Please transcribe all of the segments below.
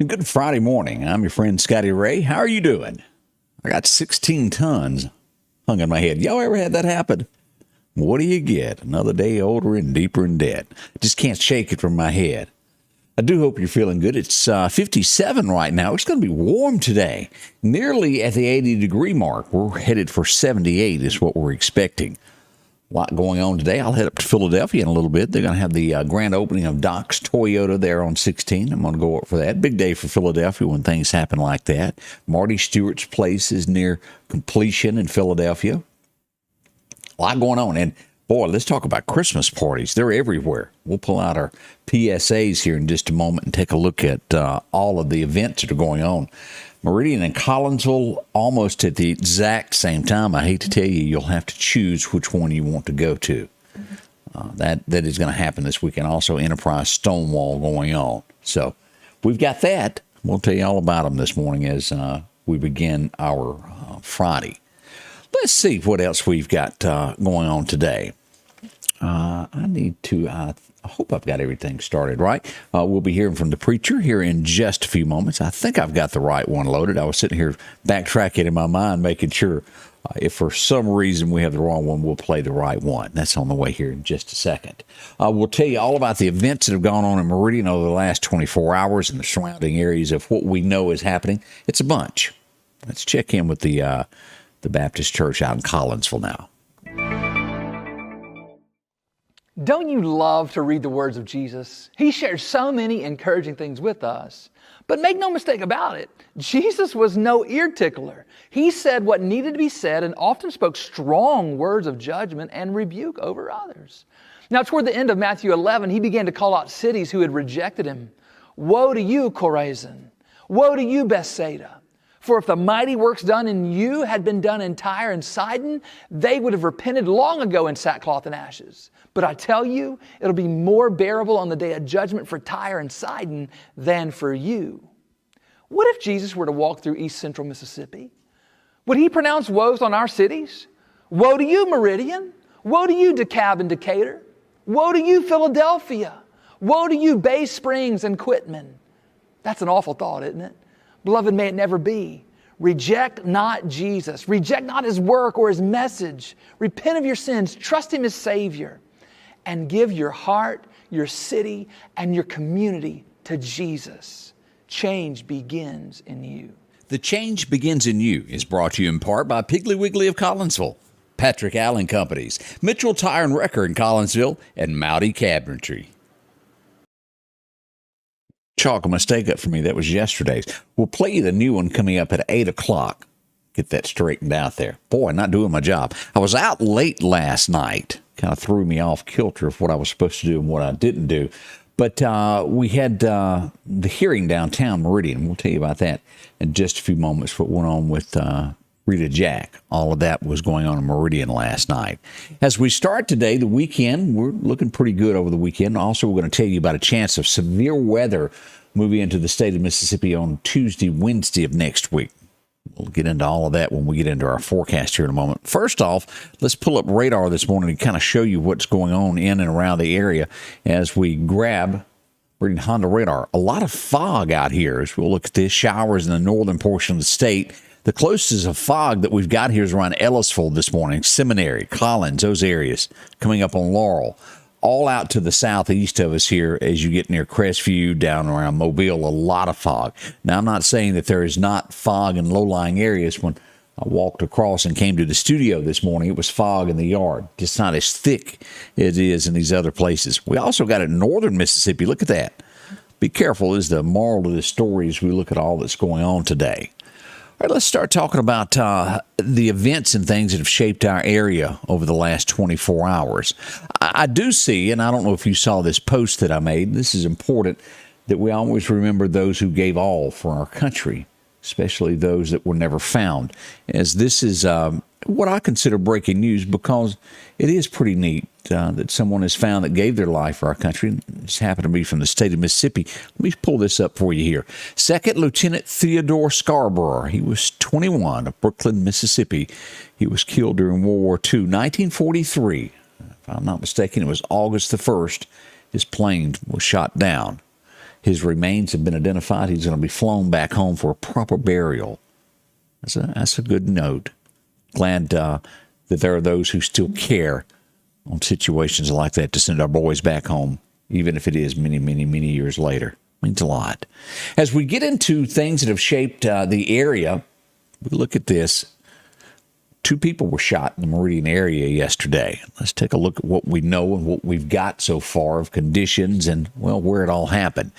Good Friday morning. I'm your friend Scotty Ray. How are you doing? I got 16 tons hung in my head. Y'all ever had that happen? What do you get? Another day older and deeper in debt. Just can't shake it from my head. I do hope you're feeling good. It's 57 right now. It's going to be warm today. Nearly at the 80-degree mark. We're headed for 78 is what we're expecting. A lot going on today. I'll head up to Philadelphia in a little bit. They're going to have the grand opening of Doc's Toyota there on 16. I'm going to go up for that. Big day for Philadelphia when things happen like that. Marty Stewart's place is near completion in Philadelphia. A lot going on. And, boy, let's talk about Christmas parties. They're everywhere. We'll pull out our PSAs here in just a moment and take a look at all of the events that are going on. Meridian and Collinsville almost at the exact same time. I hate to tell you, you'll have to choose which one you want to go to. That is going to happen this weekend. Also, Enterprise Stonewall going on. So we've got that. We'll tell you all about them this morning as we begin our Friday. Let's see what else we've got going on today. I hope I've got everything started right. We'll be hearing from the preacher here in just a few moments. I think I've got the right one loaded. I was sitting here backtracking in my mind, making sure if for some reason we have the wrong one, we'll play the right one. That's on the way here in just a second. We'll tell you all about the events that have gone on in Meridian over the last 24 hours and the surrounding areas of what we know is happening. It's a bunch. Let's check in with the Baptist Church out in Collinsville now. Don't you love to read the words of Jesus? He shares so many encouraging things with us. But make no mistake about it, Jesus was no ear tickler. He said what needed to be said and often spoke strong words of judgment and rebuke over others. Now, toward the end of Matthew 11, he began to call out cities who had rejected him. Woe to you, Chorazin! Woe to you, Bethsaida! For if the mighty works done in you had been done in Tyre and Sidon, they would have repented long ago in sackcloth and ashes. But I tell you, it'll be more bearable on the day of judgment for Tyre and Sidon than for you. What if Jesus were to walk through East Central Mississippi? Would he pronounce woes on our cities? Woe to you, Meridian! Woe to you, DeKalb and Decatur! Woe to you, Philadelphia! Woe to you, Bay Springs and Quitman! That's an awful thought, isn't it? Beloved, may it never be. Reject not Jesus. Reject not his work or his message. Repent of your sins. Trust him as Savior. And give your heart, your city, and your community to Jesus. Change begins in you. The Change Begins in You is brought to you in part by Piggly Wiggly of Collinsville, Patrick Allen Companies, Mitchell Tire and Wrecker in Collinsville, and Mowdy Cabinetry. Chalk a mistake up for me. That was yesterday's. We'll play you the new one coming up at 8 o'clock. Get that straightened out there. Boy, not doing my job. I was out late last night. Kind of threw me off kilter of what I was supposed to do and what I didn't do. But we had the hearing downtown Meridian. We'll tell you about that in just a few moments. What went on with Rita Jack. All of that was going on in Meridian last night. As we start today, the weekend, we're looking pretty good over the weekend. Also, we're going to tell you about a chance of severe weather moving into the state of Mississippi on Tuesday, Wednesday of next week. We'll get into all of that when we get into our forecast here in a moment. First off, let's pull up radar this morning and kind of show you what's going on in and around the area as we grab Meridian Honda radar. A lot of fog out here as we'll look at this. Showers in the northern portion of the state. The closest of fog that we've got here is around Ellisville this morning, Seminary, Collins, those areas, coming up on Laurel. All out to the southeast of us here as you get near Crestview, down around Mobile, a lot of fog. Now, I'm not saying that there is not fog in low-lying areas. When I walked across and came to the studio this morning, it was fog in the yard. Just not as thick as it is in these other places. We also got it in northern Mississippi. Look at that. Be careful is the moral of the story as we look at all that's going on today. All right, let's start talking about the events and things that have shaped our area over the last 24 hours. I do see, and I don't know if you saw this post that I made, this is important, that we always remember those who gave all for our country, especially those that were never found, as this is what I consider breaking news because it is pretty neat that someone is found that gave their life for our country. This happened to be from the state of Mississippi. Let me pull this up for you here. Second Lieutenant Theodore Scarborough. He was 21 of Brooklyn, Mississippi. He was killed during World War II, 1943. If I'm not mistaken, it was August the 1st. His plane was shot down. His remains have been identified. He's going to be flown back home for a proper burial. That's a good note. Glad that there are those who still care on situations like that to send our boys back home, even if it is many, many, many years later. Means a lot. As we get into things that have shaped the area, we look at this. 2 people were shot in the Meridian area yesterday. Let's take a look at what we know and what we've got so far of conditions and, well, where it all happened.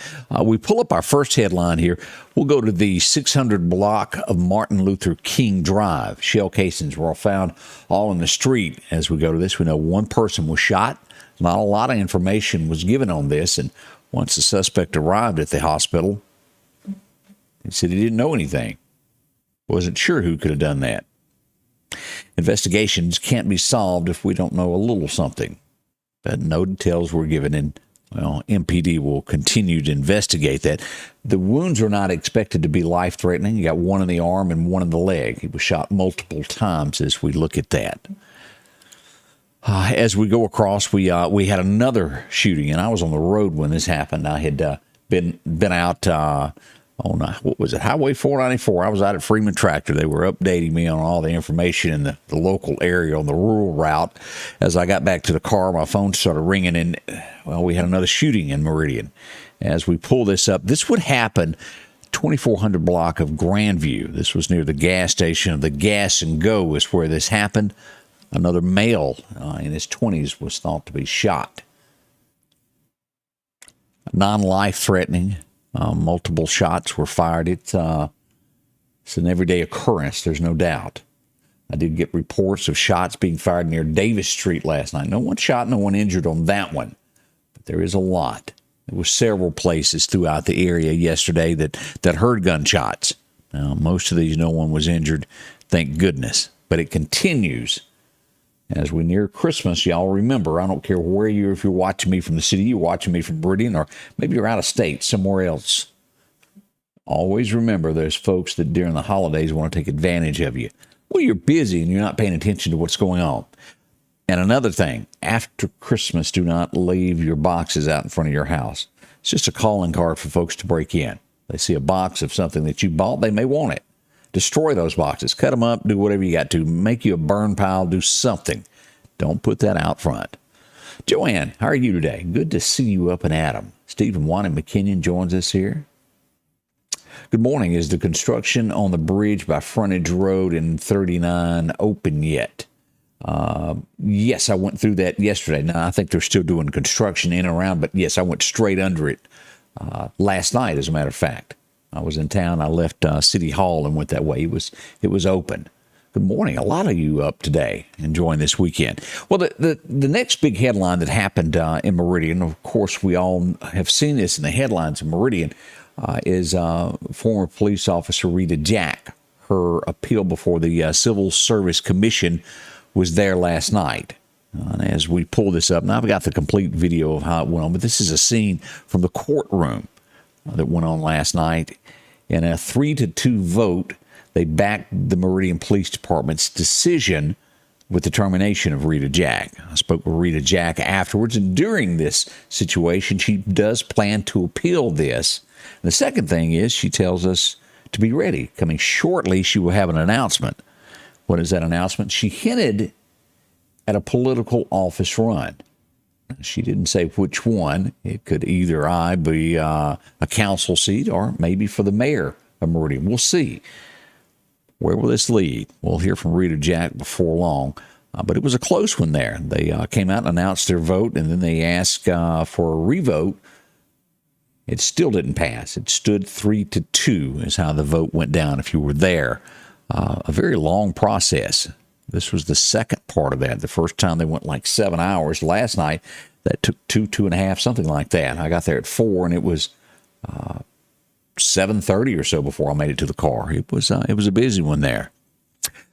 We pull up our first headline here. We'll go to the 600 block of Martin Luther King Drive. Shell casings were all found all in the street. As we go to this, we know 1 person was shot. Not a lot of information was given on this, and once the suspect arrived at the hospital, he said he didn't know anything. Wasn't sure who could have done that. Investigations can't be solved if we don't know a little something. But no details were given, and, well, MPD will continue to investigate that. The wounds are not expected to be life-threatening. You got 1 in the arm and 1 in the leg. He was shot multiple times as we look at that. As we go across, we had another shooting, and I was on the road when this happened. I had been out on, what was it, Highway 494. I was out at Freeman Tractor. They were updating me on all the information in the local area on the rural route. As I got back to the car, my phone started ringing, and, well, we had another shooting in Meridian. As we pull this up, this would happen 2400 block of Grandview. This was near the gas station of the Gas and Go is where this happened. Another male in his 20s was thought to be shot. Non-life-threatening. Multiple shots were fired. It's an everyday occurrence, there's no doubt. I did get reports of shots being fired near Davis Street last night. No one shot, no one injured on that one. But there is a lot. There were several places throughout the area yesterday that heard gunshots. Now, most of these, no one was injured, thank goodness. But it continues. As we near Christmas, y'all remember, I don't care where if you're watching me from the city, you're watching me from Meridian, or maybe you're out of state, somewhere else. Always remember there's folks that during the holidays want to take advantage of you. Well, you're busy and you're not paying attention to what's going on. And another thing, after Christmas, do not leave your boxes out in front of your house. It's just a calling card for folks to break in. They see a box of something that you bought, they may want it. Destroy those boxes. Cut them up. Do whatever you got to. Make you a burn pile. Do something. Don't put that out front. Joanne, how are you today? Good to see you up and at 'em. Stephen Wanton McKinnon joins us here. Good morning. Is the construction on the bridge by Frontage Road in 39 open yet? Yes, I went through that yesterday. Now, I think they're still doing construction in and around, but yes, I went straight under it last night, as a matter of fact. I was in town. I left City Hall and went that way. It was open. Good morning. A lot of you up today enjoying this weekend. Well, the next big headline that happened in Meridian, of course, we all have seen this in the headlines in Meridian, is former police officer Rita Jack. Her appeal before the Civil Service Commission was there last night. And as we pull this up, now I've got the complete video of how it went on, but this is a scene from the courtroom that went on last night. In a 3-2 vote, they backed the Meridian Police Department's decision with the termination of Rita Jack. I spoke with Rita Jack afterwards, and during this situation, she does plan to appeal this. And the second thing is she tells us to be ready. Coming shortly, she will have an announcement. What is that announcement? She hinted at a political office run. She didn't say which one. It could either be a council seat or maybe for the mayor of Meridian. We'll see. Where will this lead? We'll hear from Rita Jack before long. But it was a close one there. They came out and announced their vote, and then they asked for a revote. It still didn't pass. It stood 3-2 is how the vote went down if you were there. A very long process. This was the second part of that. The first time they went like 7 hours. Last night, that took 2.5, something like that. I got there at 4, and it was 7:30 or so before I made it to the car. It was a busy one there.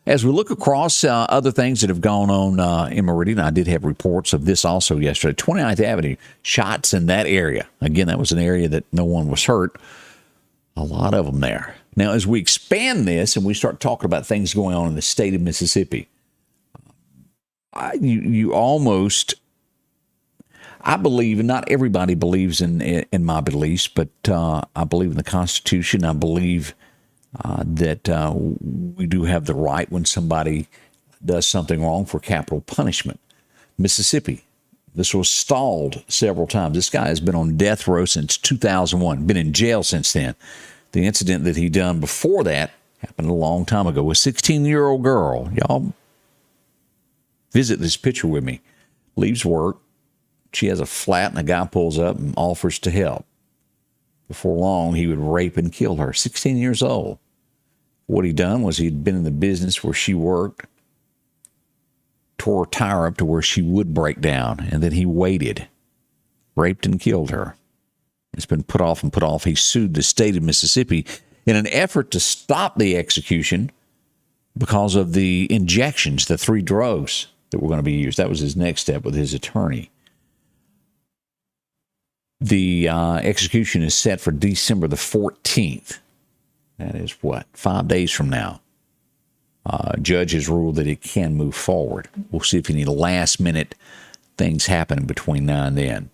As we look across other things that have gone on in Meridian, I did have reports of this also yesterday. 29th Avenue, shots in that area. Again, that was an area that no one was hurt. A lot of them there. Now, as we expand this and we start talking about things going on in the state of Mississippi, you almost, I believe, and not everybody believes in my beliefs, but I believe in the Constitution. I believe that we do have the right when somebody does something wrong for capital punishment. Mississippi, this was stalled several times. This guy has been on death row since 2001, been in jail since then. The incident that he done before that happened a long time ago. A 16-year-old girl, y'all visit this picture with me, leaves work. She has a flat, and a guy pulls up and offers to help. Before long, he would rape and kill her, 16 years old. What he done was he'd been in the business where she worked, tore her tire up to where she would break down, and then he waited, raped and killed her. It's been put off and put off. He sued the state of Mississippi in an effort to stop the execution because of the injections, the 3 drugs that were going to be used. That was his next step with his attorney. The execution is set for December the 14th. That is 5 days from now. Judge has ruled that it can move forward. We'll see if any last-minute things happen between now and then.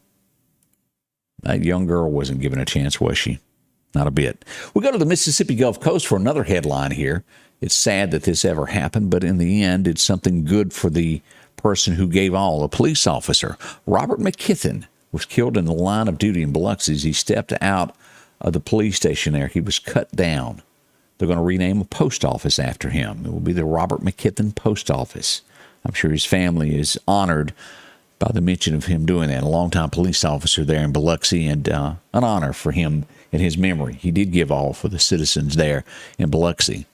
That young girl wasn't given a chance, was she? Not a bit. We go to the Mississippi Gulf Coast for another headline here. It's sad that this ever happened, but in the end, it's something good for the person who gave all. A police officer, Robert McKithen, was killed in the line of duty in Biloxi as he stepped out of the police station there. He was cut down. They're going to rename a post office after him. It will be the Robert McKithen Post Office. I'm sure his family is honored by the mention of him doing that. A longtime police officer there in Biloxi, and an honor for him in his memory. He did give all for the citizens there in Biloxi.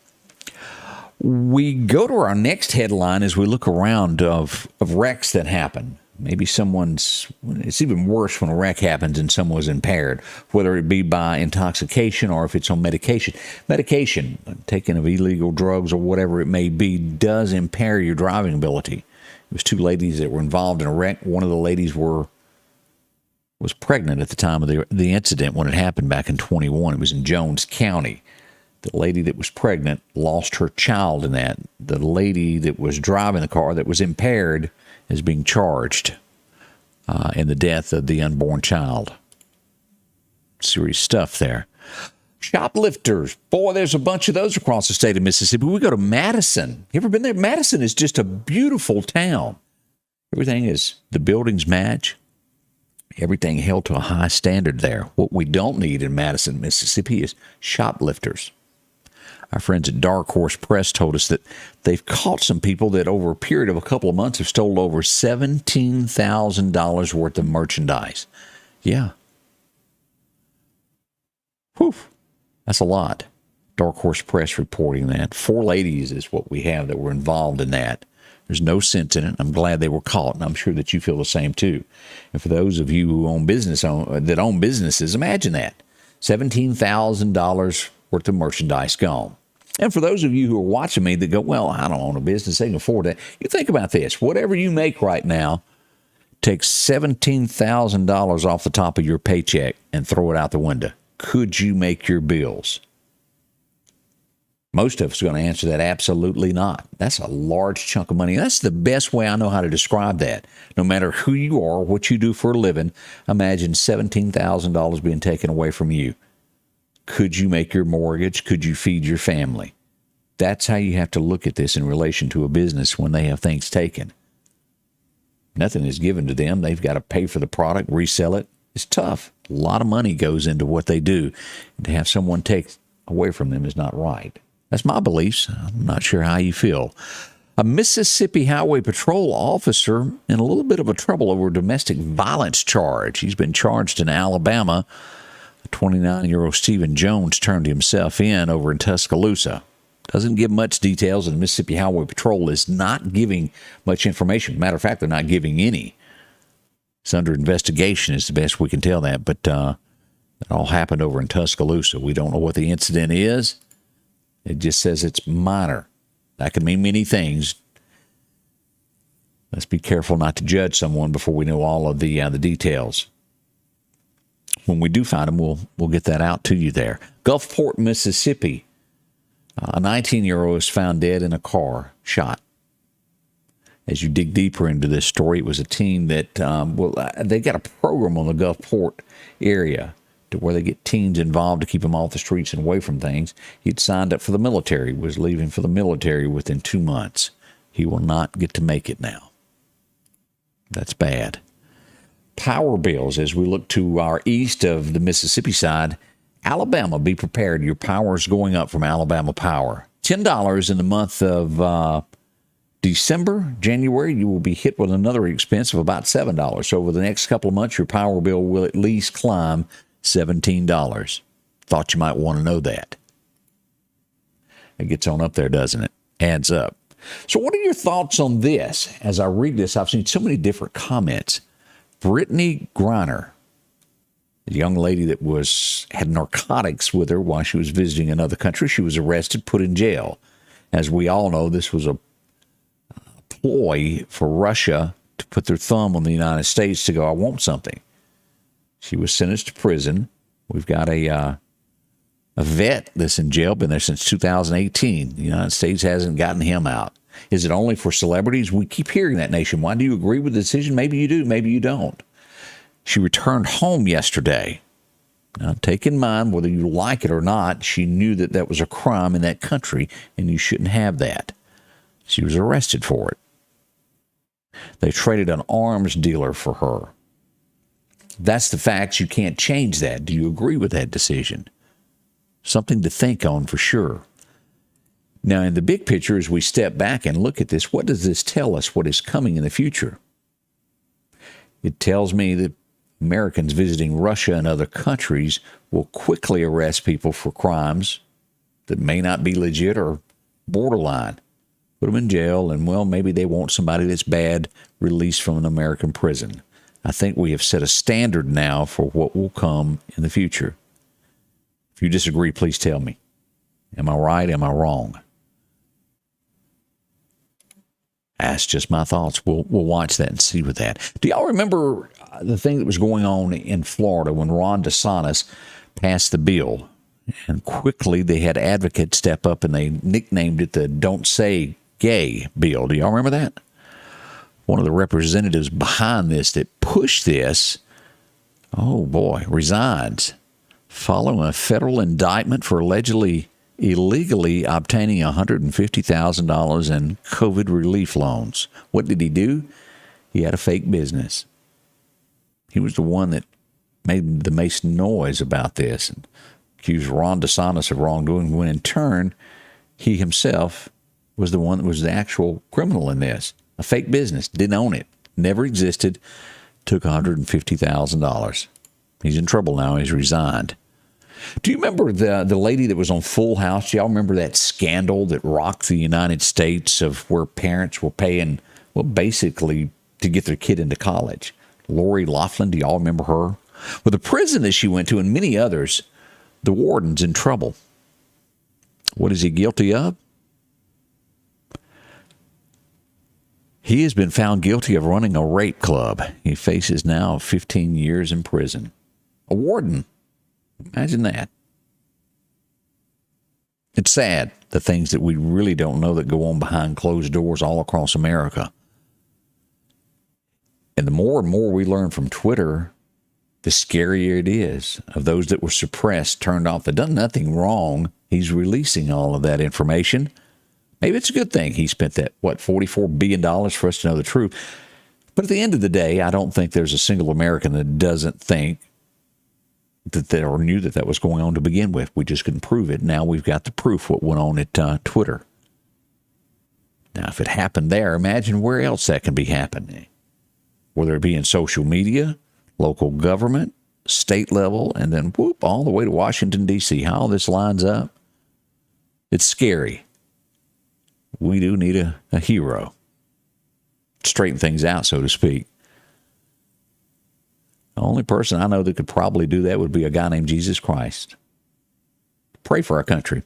We go to our next headline as we look around of wrecks that happen. Maybe it's even worse when a wreck happens and someone's impaired, whether it be by intoxication or if it's on medication. Medication, taking of illegal drugs or whatever it may be, does impair your driving ability. It was 2 ladies that were involved in a wreck. One of the ladies was pregnant at the time of the incident when it happened back in 21. It was in Jones County. The lady that was pregnant lost her child in that. The lady that was driving the car that was impaired is being charged in the death of the unborn child. Serious stuff there. Shoplifters. Boy, there's a bunch of those across the state of Mississippi. We go to Madison. You ever been there? Madison is just a beautiful town. Everything is, the buildings match. Everything held to a high standard there. What we don't need in Madison, Mississippi is shoplifters. Our friends at Dark Horse Press told us that they've caught some people that over a period of a couple of months have stolen over $17,000 worth of merchandise. Yeah. Whew. That's a lot. Dark Horse Press reporting that. 4 ladies is what we have that were involved in that. There's no sense in it. I'm glad they were caught, and I'm sure that you feel the same too. And for those of you who own businesses, imagine that. $17,000 worth of merchandise gone. And for those of you who are watching me that go, well, I don't own a business, they can afford that. You think about this. Whatever you make right now, take $17,000 off the top of your paycheck and throw it out the window. Could you make your bills? Most of us are going to answer that absolutely not. That's a large chunk of money. That's the best way I know how to describe that. No matter who you are, what you do for a living, imagine $17,000 being taken away from you. Could you make your mortgage? Could you feed your family? That's how you have to look at this in relation to a business when they have things taken. Nothing is given to them. They've got to pay for the product, resell it. It's tough. A lot of money goes into what they do. And to have someone take away from them is not right. That's my beliefs. I'm not sure how you feel. A Mississippi Highway Patrol officer in a little bit of a trouble over a domestic violence charge. He's been charged in Alabama. 29-year-old Stephen Jones turned himself in over in Tuscaloosa. Doesn't give much details, and the Mississippi Highway Patrol is not giving much information. Matter of fact, they're not giving any. It's under investigation is the best we can tell that, but it all happened over in Tuscaloosa. We don't know what the incident is. It just says it's minor. That could mean many things. Let's be careful not to judge someone before we know all of the details. When we do find them, we'll get that out to you there. Gulfport, Mississippi. A 19-year-old was found dead in a car, shot. as you dig deeper into this story, it was a team that, they got a program on the Gulfport area to where they get teens involved to keep them off the streets and away from things. He'd signed up for the military, was leaving for the military within 2 months. He will not get to make it now. That's bad. Power bills, as we look to our east of the Mississippi side, Alabama, be prepared. Your power is going up from Alabama Power. $10 in the month of December, January, you will be hit with another expense of about $7. So over the next couple of months, your power bill will at least climb $17. Thought you might want to know that. It gets on up there, doesn't it? Adds up. So what are your thoughts on this? As I read this, I've seen so many different comments. Brittany Griner, the young lady that had narcotics with her while she was visiting another country, she was arrested, put in jail. As we all know, this was a ploy for Russia to put their thumb on the United States to go, I want something. She was sentenced to prison. We've got a vet that's in jail, been there since 2018. The United States hasn't gotten him out. Is it only for celebrities? We keep hearing that nationwide. Do you agree with the decision? Maybe you do, maybe you don't. She returned home yesterday. Now, take in mind, whether you like it or not, she knew that that was a crime in that country, and you shouldn't have that. She was arrested for it. They traded an arms dealer for her. That's the facts. You can't change that. Do you agree with that decision? Something to think on for sure. Now, in the big picture, as we step back and look at this, what does this tell us? What is coming in the future? It tells me that Americans visiting Russia and other countries will quickly arrest people for crimes that may not be legit or borderline. Put them in jail, and, well, maybe they want somebody that's bad released from an American prison. I think we have set a standard now for what will come in the future. If you disagree, please tell me. Am I right? Am I wrong? That's just my thoughts. We'll watch that and see with that. Do y'all remember the thing that was going on in Florida when Ron DeSantis passed the bill? And quickly they had advocates step up and they nicknamed it the Don't Say Gay bill. Do y'all remember that? One of the representatives behind this that pushed this, oh boy, resigns following a federal indictment for allegedly illegally obtaining $150,000 in COVID relief loans. What did he do? He had a fake business. He was the one that made the most noise about this and accused Ron DeSantis of wrongdoing, when in turn, he himself was the one that was the actual criminal in this. A fake business, didn't own it, never existed, took $150,000. He's in trouble now. He's resigned. Do you remember the lady that was on Full House? Do y'all remember that scandal that rocked the United States of where parents were paying, well, basically to get their kid into college? Lori Loughlin, do y'all remember her? Well, the prison that she went to and many others, the warden's in trouble. What is he guilty of? He has been found guilty of running a rape club. He faces now 15 years in prison. A warden. Imagine that. It's sad, the things that we really don't know that go on behind closed doors all across America. And the more and more we learn from Twitter, the scarier it is of those that were suppressed, turned off, that done nothing wrong. He's releasing all of that information. Maybe it's a good thing he spent that, $44 billion for us to know the truth. But at the end of the day, I don't think there's a single American that doesn't think that or knew that was going on to begin with. We just couldn't prove it. Now we've got the proof what went on at Twitter. Now, if it happened there, imagine where else that can be happening. Whether it be in social media, local government, state level, and then whoop, all the way to Washington, D.C. How all this lines up, it's scary. We do need a hero. Straighten things out, so to speak. The only person I know that could probably do that would be a guy named Jesus Christ. Pray for our country.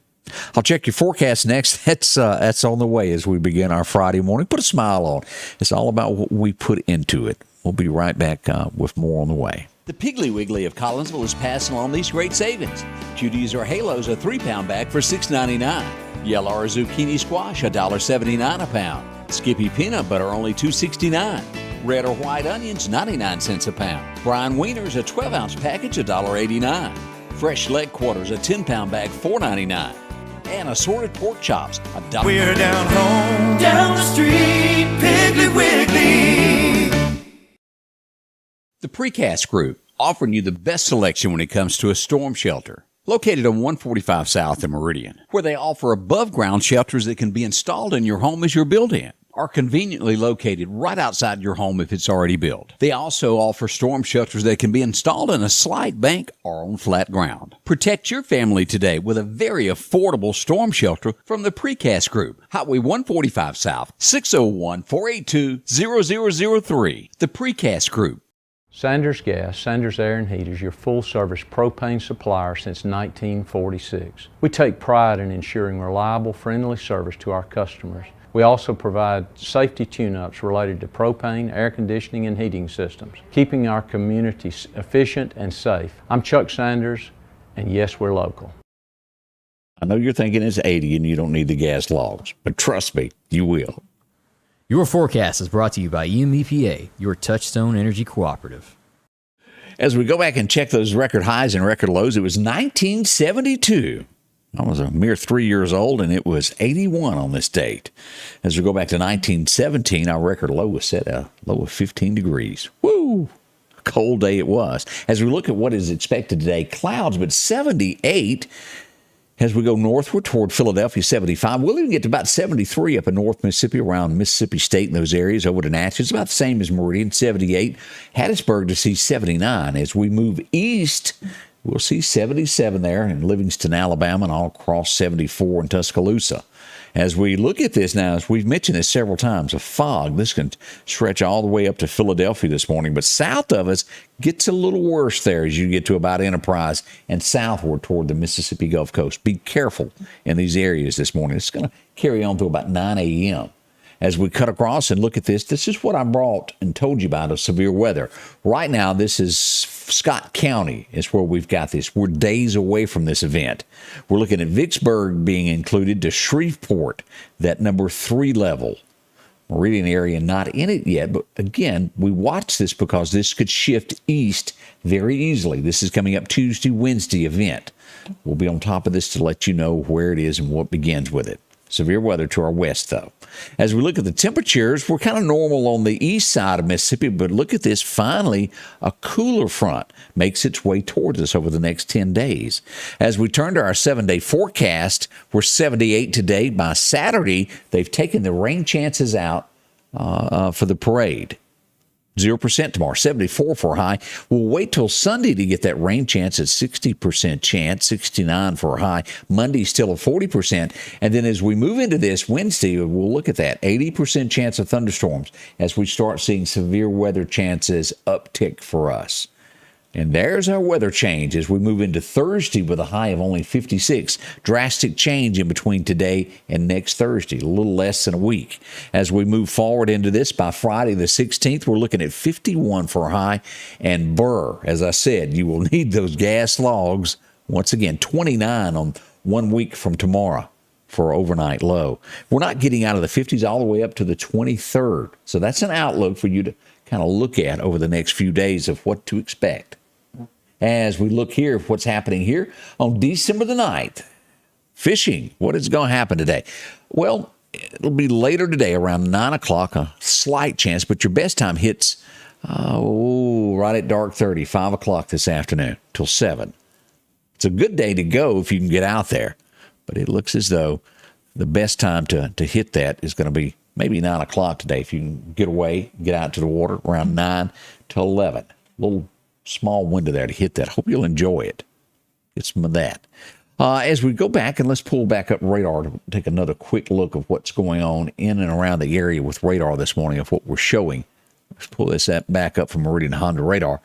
I'll check your forecast next. That's on the way as we begin our Friday morning. Put a smile on. It's all about what we put into it. We'll be right back with more on the way. The Piggly Wiggly of Collinsville is passing along these great savings. Cuties or halos, a 3-pound bag for $6.99. Yellow or zucchini squash, $1.79 a pound. Skippy peanut butter only $2.69. Red or white onions 99 cents a pound. Brine wieners a 12-ounce package $1.89. Fresh leg quarters a 10-pound bag $4.99. And assorted pork chops $1. We're down home, down the street, Piggly Wiggly. The Precast Group, offering you the best selection when it comes to a storm shelter. Located on 145 South in Meridian, where they offer above-ground shelters that can be installed in your home as you're built in, are conveniently located right outside your home if it's already built. They also offer storm shelters that can be installed in a slight bank or on flat ground. Protect your family today with a very affordable storm shelter from the Precast Group. Highway 145 South, 601-482-0003. The Precast Group. Sanders Gas, Sanders Air and Heat is your full-service propane supplier since 1946. We take pride in ensuring reliable, friendly service to our customers. We also provide safety tune-ups related to propane, air conditioning, and heating systems, keeping our community efficient and safe. I'm Chuck Sanders, and yes, we're local. I know you're thinking it's 80 and you don't need the gas logs, but trust me, you will. Your forecast is brought to you by EMEPA, your Touchstone Energy Cooperative. As we go back and check those record highs and record lows, it was 1972. I was a mere 3 years old, and it was 81 on this date. As we go back to 1917, our record low was set a low of 15 degrees. Woo! A cold day it was. As we look at what is expected today, clouds, but 78. As we go northward toward Philadelphia, 75. We'll even get to about 73 up in North Mississippi, around Mississippi State and those areas over to Natchez. It's about the same as Meridian, 78. Hattiesburg to see 79. As we move east, we'll see 77 there in Livingston, Alabama, and all across 74 in Tuscaloosa. As we look at this now, as we've mentioned this several times, a fog, this can stretch all the way up to Philadelphia this morning. But south of us gets a little worse there as you get to about Enterprise and southward toward the Mississippi Gulf Coast. Be careful in these areas this morning. It's going to carry on to about 9 a.m. As we cut across and look at this is what I brought and told you about of severe weather. Right now, this is Scott County is where we've got this. We're days away from this event. We're looking at Vicksburg being included to Shreveport, that number 3 level. Meridian area not in it yet, but again, we watch this because this could shift east very easily. This is coming up Tuesday, Wednesday event. We'll be on top of this to let you know where it is and what begins with it. Severe weather to our west, though. As we look at the temperatures, we're kind of normal on the east side of Mississippi, but look at this. Finally, a cooler front makes its way towards us over the next 10 days. As we turn to our 7-day forecast, we're 78 today. By Saturday, they've taken the rain chances out for the parade. 0% tomorrow, 74 for a high. We'll wait till Sunday to get that rain chance at 60% chance, 69 for a high. Monday still a 40%. And then as we move into this Wednesday, we'll look at that 80% chance of thunderstorms as we start seeing severe weather chances uptick for us. And there's our weather change as we move into Thursday with a high of only 56. Drastic change in between today and next Thursday, a little less than a week. As we move forward into this, by Friday the 16th, we're looking at 51 for a high. And Burr, as I said, you will need those gas logs. Once again, 29 on 1 week from tomorrow for overnight low. We're not getting out of the 50s all the way up to the 23rd. So that's an outlook for you to kind of look at over the next few days of what to expect. As we look here, what's happening here on December the 9th, fishing, what is going to happen today? Well, it'll be later today around 9 o'clock, a slight chance, but your best time hits right at dark 30, 5 o'clock this afternoon till 7. It's a good day to go if you can get out there, but it looks as though the best time to hit that is going to be maybe 9 o'clock today. If you can get away, get out to the water around 9 to 11. Little small window there to hit that. Hope you'll enjoy it. Get some of that. As we go back, and let's pull back up radar to take another quick look of what's going on in and around the area with radar this morning of what we're showing. Let's pull this back up from Meridian Honda radar.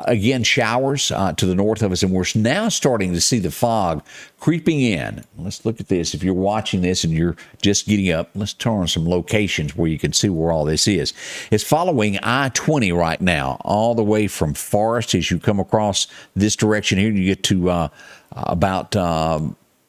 Again, showers to the north of us, and we're now starting to see the fog creeping in. Let's look at this. If you're watching this and you're just getting up, let's turn on some locations where you can see where all this is. It's following I-20 right now, all the way from Forest as you come across this direction here. You get to about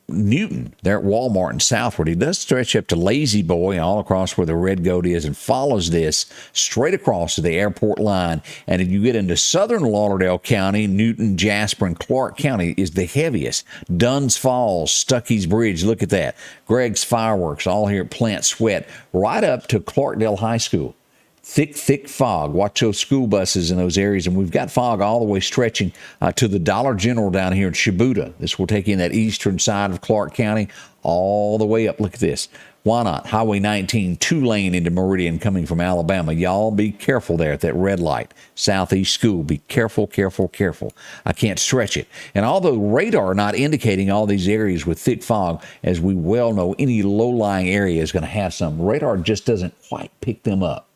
Newton, there at Walmart and Southward. He does stretch up to Lazy Boy, all across where the red goat is, and follows this straight across to the airport line. And if you get into southern Lauderdale County, Newton, Jasper, and Clark County is the heaviest. Dunn's Falls, Stuckey's Bridge, look at that. Greg's Fireworks, all here at Plant Sweat, right up to Clarkdale High School. Thick fog. Watch those school buses in those areas. And we've got fog all the way stretching to the Dollar General down here in Shibuda. This will take you in that eastern side of Clark County all the way up. Look at this. Why not? Highway 19, 2-lane into Meridian coming from Alabama. Y'all be careful there at that red light. Southeast School. Be careful. I can't stretch it. And although radar not indicating all these areas with thick fog, as we well know, any low-lying area is going to have some. Radar just doesn't quite pick them up.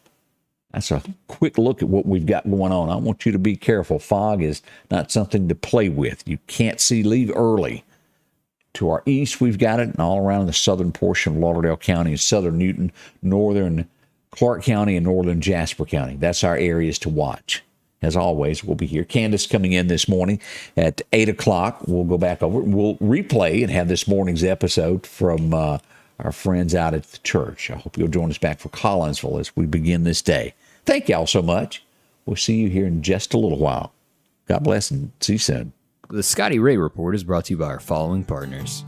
That's a quick look at what we've got going on. I want you to be careful. Fog is not something to play with. You can't see. Leave early. To our east, we've got it, and all around the southern portion of Lauderdale County and southern Newton, northern Clark County, and northern Jasper County. That's our areas to watch. As always, we'll be here. Candace coming in this morning at 8 o'clock. We'll go back over it. We'll replay and have this morning's episode from our friends out at the church. I hope you'll join us back for Collinsville as we begin this day. Thank y'all so much. We'll see you here in just a little while. God bless and see you soon. The Scotty Ray Report is brought to you by our following partners: